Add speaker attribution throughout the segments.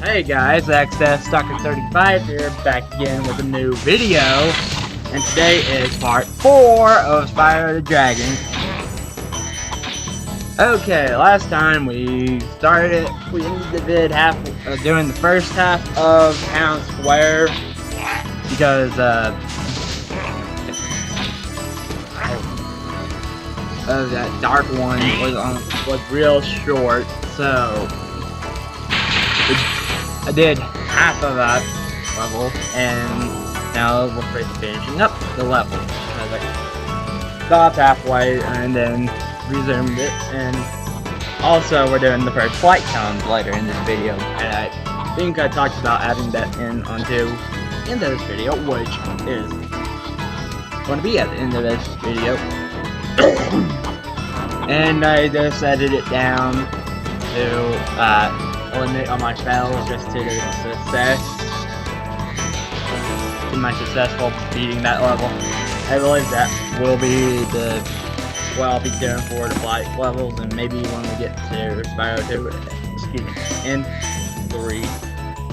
Speaker 1: Hey guys, XS Stalker 35 here, back again with a new video. And today is part 4 of Spyro the Dragon. Okay, last time we did doing the first half of Town Square because that dark one was real short, so I did half of that level, and now we're finishing up the level. I stopped halfway and then resumed it, and also we're doing the first flight sounds later in this video, and I think I talked about adding that into this video, which is going to be at the end of this video. And I just edited it down to limit on my fails just to the successful beating that level. I believe that will be what I'll be doing for the flight levels, and maybe when we get to Spyro 2, excuse me, and 3,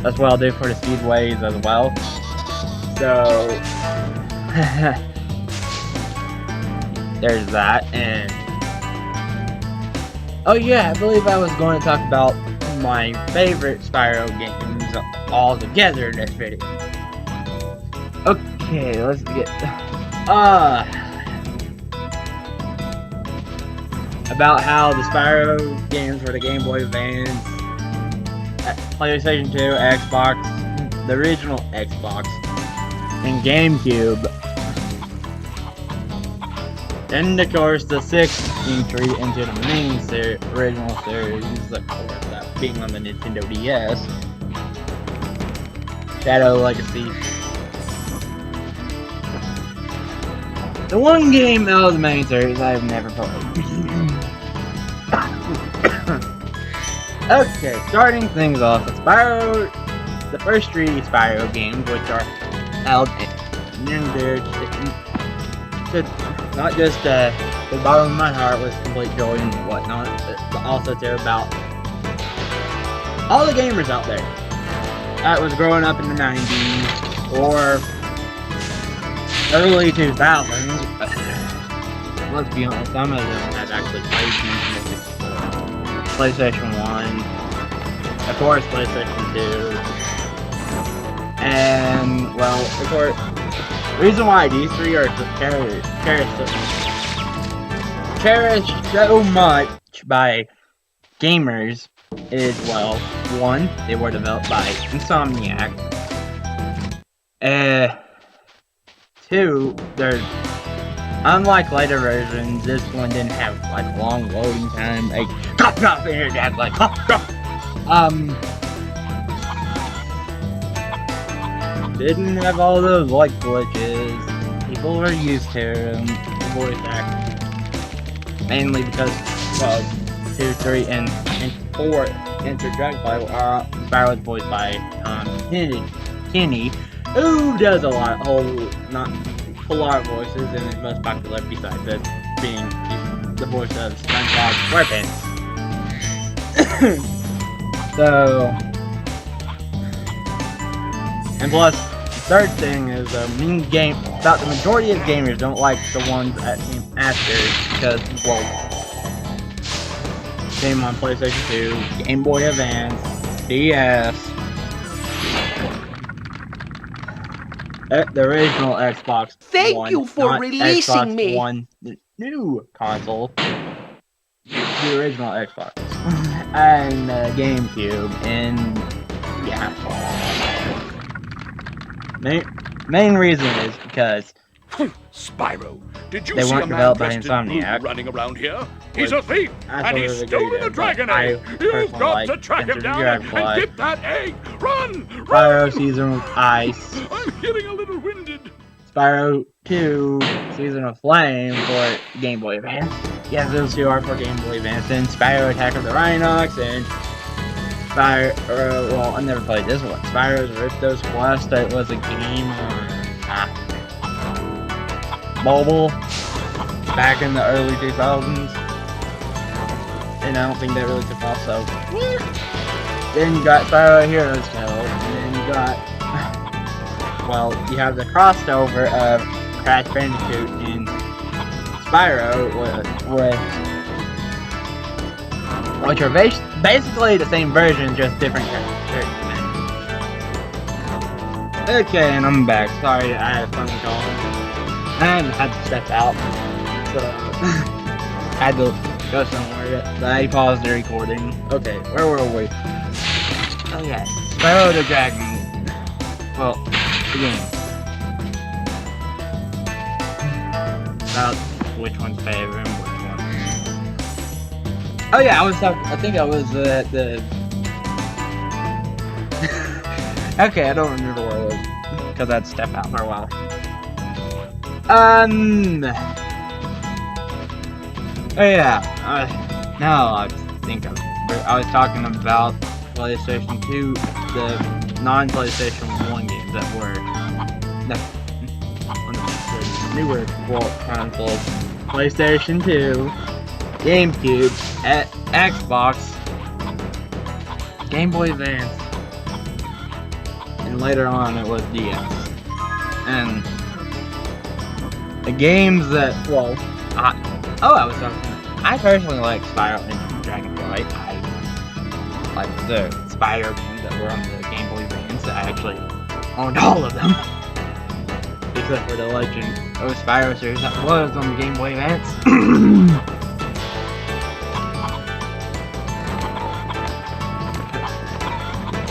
Speaker 1: that's what I'll do for the speedways as well. So there's that. And oh yeah, I believe I was going to talk about my favorite Spyro games all together in this video. Okay, let's get about how the Spyro games for the Game Boy Advance, PlayStation 2, Xbox, the original Xbox, and GameCube, and of course the 6th entry into the main original series, of course that being on the Nintendo DS, Shadow Legacy. The one game out of the main series I've never played. Okay, starting things off with Spyro, the first 3 Spyro games, which are held near and dear to not just the bottom of my heart with complete joy and whatnot, but also too about all the gamers out there that was growing up in the 90s or early 2000s. Let's be honest, some of them have actually played PlayStation 1, of course PlayStation 2, and well, of course, the reason why these 3 are cherished so much by gamers is, well, 1, they were developed by Insomniac, 2, they're unlike later versions. This one didn't have like long loading time, like didn't have all those like glitches. People were used to them, the voice acting, mainly because, well, 2, 3, and 4 Enter Dragonfly are Spyro's voiced by Kenny, who does a lot of voices, and is most popular besides that being the voice of SpongeBob SquarePants. So, and plus, the third thing is about the majority of gamers don't like the ones that came after because, well, came on PlayStation 2, Game Boy Advance, DS, the original Xbox
Speaker 2: Thank you for releasing
Speaker 1: Xbox
Speaker 2: me.
Speaker 1: One, the new console, the original Xbox, and GameCube, and yeah. Main reason is because
Speaker 3: Spyro, did you
Speaker 1: they
Speaker 3: see
Speaker 1: weren't
Speaker 3: a man
Speaker 1: developed by
Speaker 3: dressed in blue
Speaker 1: Insomniac.
Speaker 3: running around here? He's a thief, and he's
Speaker 1: Absolutely
Speaker 3: stolen a
Speaker 1: agree,
Speaker 3: dragon
Speaker 1: but I
Speaker 3: egg. You've
Speaker 1: personally
Speaker 3: got
Speaker 1: like
Speaker 3: to track him
Speaker 1: Enter the
Speaker 3: down
Speaker 1: Dragonfly.
Speaker 3: and get that egg. Run!
Speaker 1: Spyro Season of Ice,
Speaker 3: I'm getting a little winded.
Speaker 1: Spyro 2 Season of Flame for Game Boy Advance. Yes, those 2 are for Game Boy Advance. And Spyro Attack of the Rhinox and Spyro, well, I never played this one. Spyro's Ripto's Quest. It was a game on mobile back in the early 2000s. And I don't think that really took off, so then you got Spyro Heroes Tale, and then you got, well, you have the crossover of Crash Bandicoot and Spyro, which are basically the same version, just different characters. Okay, and I'm back. Sorry, I had a phone call. And had to step out, so I had to go somewhere. But I paused the recording. Okay, where were we? Oh yeah, Spyro the Dragon. Well, the game. About which one's favorite and which one. Oh yeah, I think I was at the... Okay, I don't remember where I was, because I'd step out for a while. Oh yeah, now I think I was talking about PlayStation 2, the non-PlayStation 1 games that were the newer consoles. PlayStation 2, GameCube, Xbox, Game Boy Advance, and later on it was DS. And the games that, well, I personally like Spyro and Dragonflight. I like the Spyro games that were on the Game Boy Advance. I actually owned all of them. Except for the Legend of Spyro series that was on the Game Boy Advance.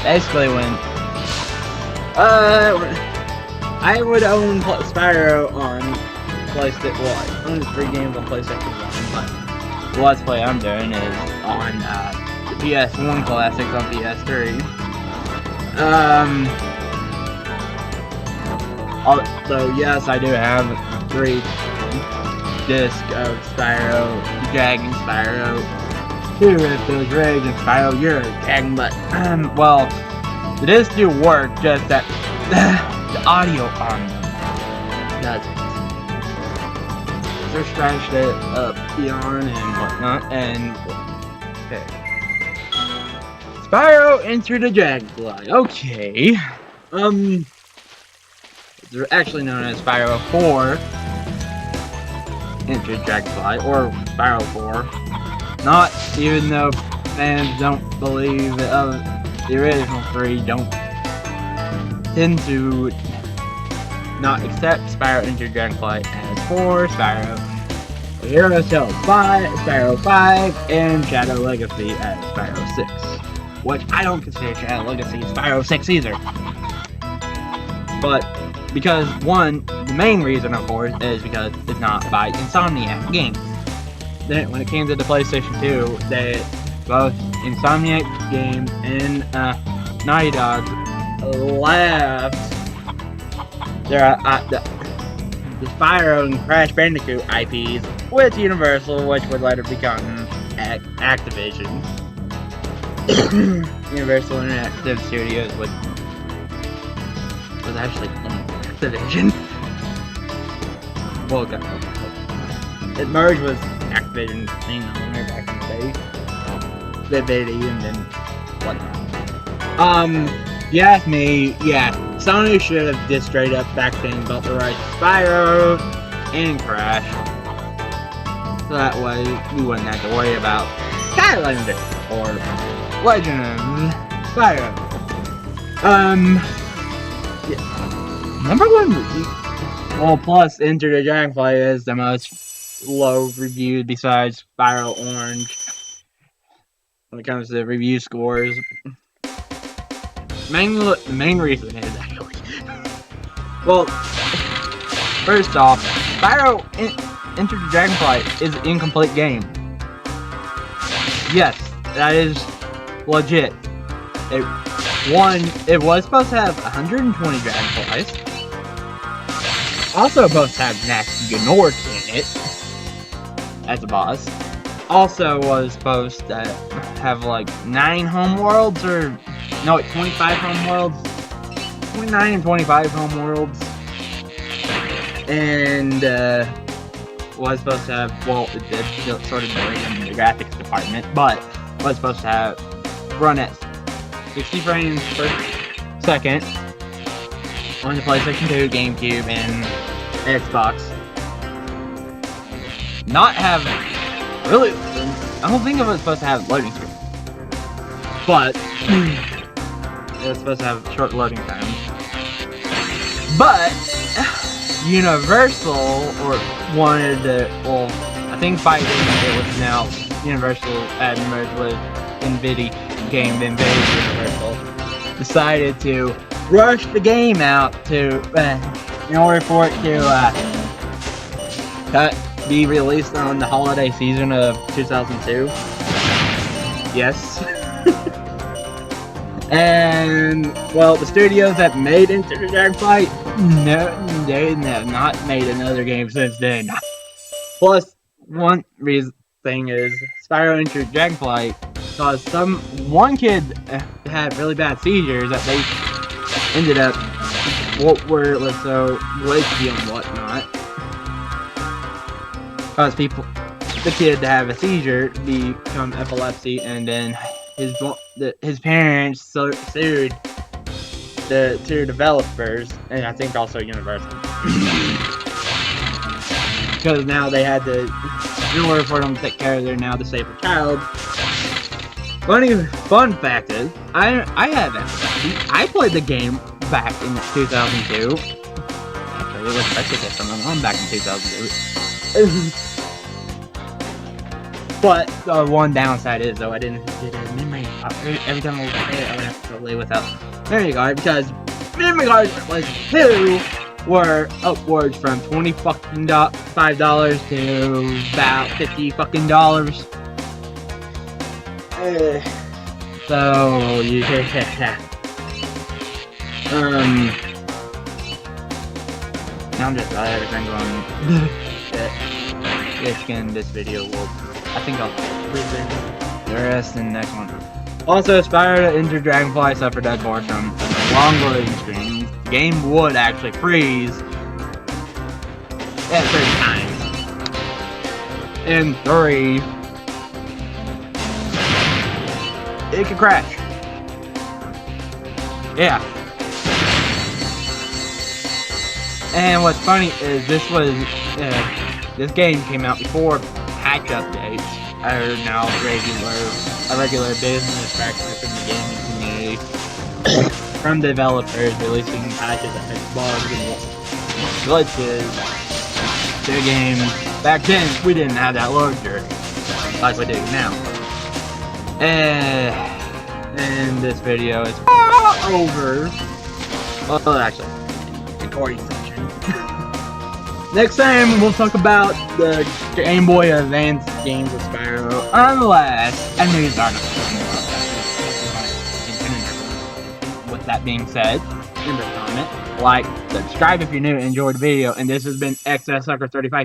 Speaker 1: Basically when I would own Spyro on PlayStation. Well, I own the 3 games on PlayStation 1, but the Let's Play I'm doing is on the PS1 classics on PS3. Although yes, I do have 3 discs of Spyro the Dragon, Spyro 2 if those Rage, and Spyro Your Dragon, but well, the discs do work, just that the audio on them doesn't. They're scratched it up beyond and whatnot, and okay. Spyro Enter the Dragonfly. Okay. They're actually known as Spyro 4 Enter the Dragonfly, or Spyro 4. Not even though fans don't believe the original 3 don't tend to not accept Spyro Enter the Dragonfly as 4, Spyro Heroes Tale 5, Spyro 5, and Shadow Legacy as Spyro 6. Which I don't consider Shadow Legacy Spyro 6 either. But because the main reason of course is because it's not by Insomniac Games. Then when it came to the PlayStation 2, they both Insomniac Games and Naughty Dog left the Spyro and Crash Bandicoot IPs with Universal, which would later become Activision. Universal Interactive Studios, which was actually Activision. Well, it merged with Activision thing on there back in the day. The video and then whatnot. If you ask me, yeah, Sony should have just straight up back then bought the rights to Spyro and Crash. So that way we wouldn't have to worry about Skylander or Legend of Spyro. Yeah. Number 1 movie. Well, plus Enter the Dragonfly is the most low reviewed besides Spyro Orange when it comes to the review scores. The main reason is actually, well, first off, Spyro Enter the Dragonfly is an incomplete game. Yes, that is legit. It was supposed to have 120 Dragonflies. Also supposed to have Nasty Gnort in it as a boss. Also was supposed to have like 9 homeworlds, or no, 25 homeworlds. 29 and 25 homeworlds. And was supposed to have, well, it did sort of delay in the graphics department, but was supposed to have run at 60 frames per second on the PlayStation 2, GameCube, and Xbox. Not have really. I don't think it was supposed to have loading screen, but it was supposed to have short loading times. But Universal wanted to. Well, I think by then it was now Universal had merged with Nvidia. Game Universal decided to rush the game out to in order for it to be released on the holiday season of 2002. Yes. And well, the studios that made Enter the Dragonflight, they have not made another game since then. Plus, one thing is Spyro Enter the Dragonflight, because one kid had really bad seizures that they ended up so glitchy and whatnot. Because the kid to have a seizure become epilepsy, and then his parents sued the two developers, and I think also Universal, because now they had to, in order for them to take care of their now disabled child. Fun fact is, I had epilepsy. I played the game back in 2002. Actually, it was actually from my mom back in 2002. But the one downside is, though, I didn't get a memory card. Every time I was there, I would have to play without memory card, because memory cards for PlayStation 2 were upwards from $25 to about $50. So yeah. Now I'm just everything going. This video will. I think I'll present the rest in the next one. Also, Spyro the Enter Dragonfly suffered dead more from long loading screens. The game would actually freeze at certain times. And 3. It could crash. Yeah. And what's funny is this game came out before patch updates are now a regular business practice in the gaming community. From developers releasing patches that fix bugs and glitches to games. Back then, we didn't have that luxury like we do now. And this video is over. Well, actually, recording section. Next time, we'll talk about the Game Boy Advance games of Spyro, unless a news article comes up. With that being said, leave a comment, like, subscribe if you're new, and enjoy the video. And this has been XS Sucker 35.